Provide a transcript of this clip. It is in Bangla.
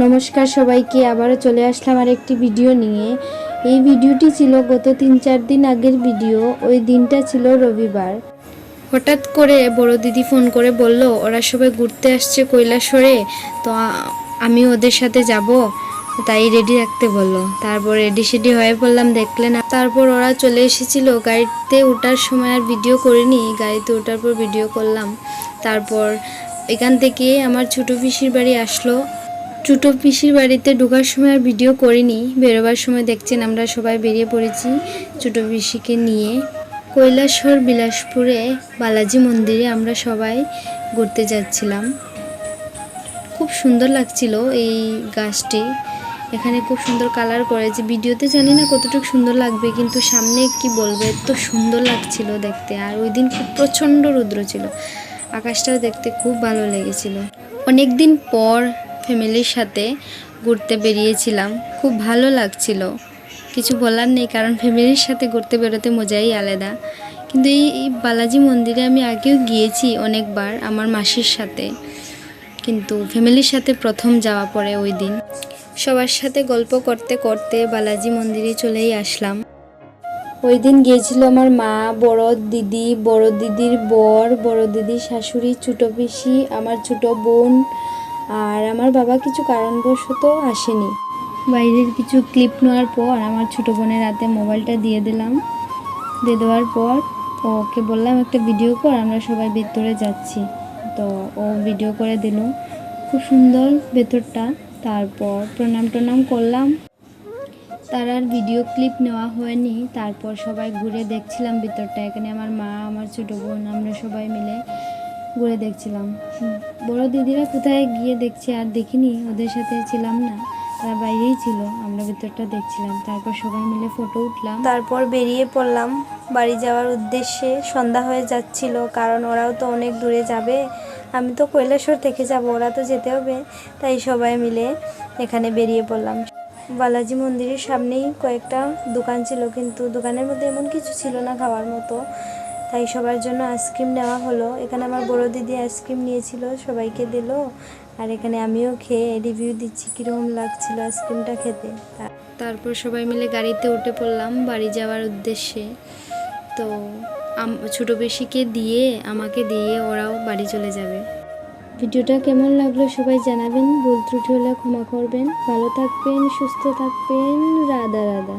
নমস্কার সবাইকে, আবারও চলে আসলাম আর একটি ভিডিও নিয়ে। এই ভিডিওটি ছিল গত 3-4 দিন আগের ভিডিও। ওই দিনটা ছিল রবিবার। হঠাৎ করে বড় দিদি ফোন করে বলল ওরা সবাই ঘুরতে আসছে কৈলাসহরে, তো আমি ওদের সাথে যাব, তাই রেডি রাখতে বললো। তারপর রেডি সেডি হয়ে পড়লাম, দেখলেন। তারপর ওরা চলে এসেছিল। গাড়িতে ওঠার সময় আর ভিডিও করিনি, গাড়িতে ওঠার পর ভিডিও করলাম। তারপর এখান থেকে আমার ছোটো পিসির বাড়ি আসলো। ছোটো পিসির বাড়িতে ঢোকার সময় আর ভিডিও করিনি, বেরোবার সময় দেখছেন আমরা সবাই বেরিয়ে পড়েছি ছোটো পিসিকে নিয়ে। কৈলাসহর বিলাসপুরে বালাজি মন্দিরে আমরা সবাই ঘুরতে যাচ্ছিলাম। খুব সুন্দর লাগছিল এই গাছটি, এখানে খুব সুন্দর কালার করেছে। ভিডিওতে জানি না কতটুকু সুন্দর লাগবে, কিন্তু সামনে কি বলবো, এত সুন্দর লাগছিল দেখতে। আর ওই দিন খুব প্রচণ্ড রৌদ্র ছিল, আকাশটাও দেখতে খুব ভালো লেগেছিল। অনেক দিন পর ফ্যামিলির সাথে ঘুরতে বেরিয়েছিলাম, খুব ভালো লাগছিল। কিছু বলার নেই, কারণ ফ্যামিলির সাথে ঘুরতে বেরোতে মজাই আলাদা। কিন্তু এই বালাজি মন্দিরে আমি আগেও গিয়েছি অনেকবার আমার মাসির সাথে, কিন্তু ফ্যামিলির সাথে প্রথম যাওয়া পড়ে ওই দিন। সবার সাথে গল্প করতে করতে বালাজি মন্দিরে চলেই আসলাম। ওই দিন গিয়েছিল আমার মা, বড় দিদি, বড় দিদির বর, বড় দিদির শাশুড়ি, ছোটো পিসি, আমার ছোটো বোন, আর আমার বাবা কিছু কারণবশত আসেনি। বাইরের কিছু ক্লিপ নেওয়ার পর আমার ছোটো বোনের হাতে মোবাইলটা দিয়ে দিলাম। দিয়ে দেওয়ার পর ওকে বললাম একটা ভিডিও কর, আমরা সবাই ভেতরে যাচ্ছি। তো ও ভিডিও করে দিল, খুব সুন্দর ভেতরটা। তারপর প্রণাম টনাম করলাম। তার আর ভিডিও ক্লিপ নেওয়া হয়নি। তারপর সবাই ঘুরে দেখছিলাম ভিতরটা। এখানে আমার মা, আমার ছোটো বোন, আমরা সবাই মিলে ঘুরে দেখছিলাম। বড় দিদিরা কোথায় গিয়ে দেখছি আর দেখিনি, ওদের সাথে ছিলাম না, তারা বাইরেই ছিল, আমরা ভিতরটা দেখছিলাম। তারপর সবাই মিলে ফটো উঠলাম। তারপর বেরিয়ে পড়লাম বাড়ি যাওয়ার উদ্দেশ্যে। সন্ধ্যা হয়ে যাচ্ছিল, কারণ ওরাও তো অনেক দূরে যাবে, আমি তো কৈলাসহর থেকে যাব, ওরা তো যেতে হবে। তাই সবাই মিলে এখানে বেরিয়ে পড়লাম। বালাজি মন্দিরের সামনেই কয়েকটা দোকান ছিল, কিন্তু দোকানের মধ্যে এমন কিছু ছিল না খাওয়ার মতো, তাই সবার জন্য আইসক্রিম নেওয়া হলো। এখানে আমার বড় দিদি আইসক্রিম নিয়েছিল, সবাইকে দিল। আর এখানে আমিও খেয়ে রিভিউ দিচ্ছি কীরকম লাগছিল আইসক্রিমটা খেতে। তারপর সবাই মিলে গাড়িতে উঠে পড়লাম বাড়ি যাওয়ার উদ্দেশ্যে। তো ছোটো পিসিকে দিয়ে, আমাকে দিয়ে ওরাও বাড়ি চলে যাবে। ভিডিওটা কেমন লাগলো সবাই জানাবেন, ভুল ত্রুটি হলে ক্ষমা করবেন। ভালো থাকবেন, সুস্থ থাকবেন। রাধা রাধা।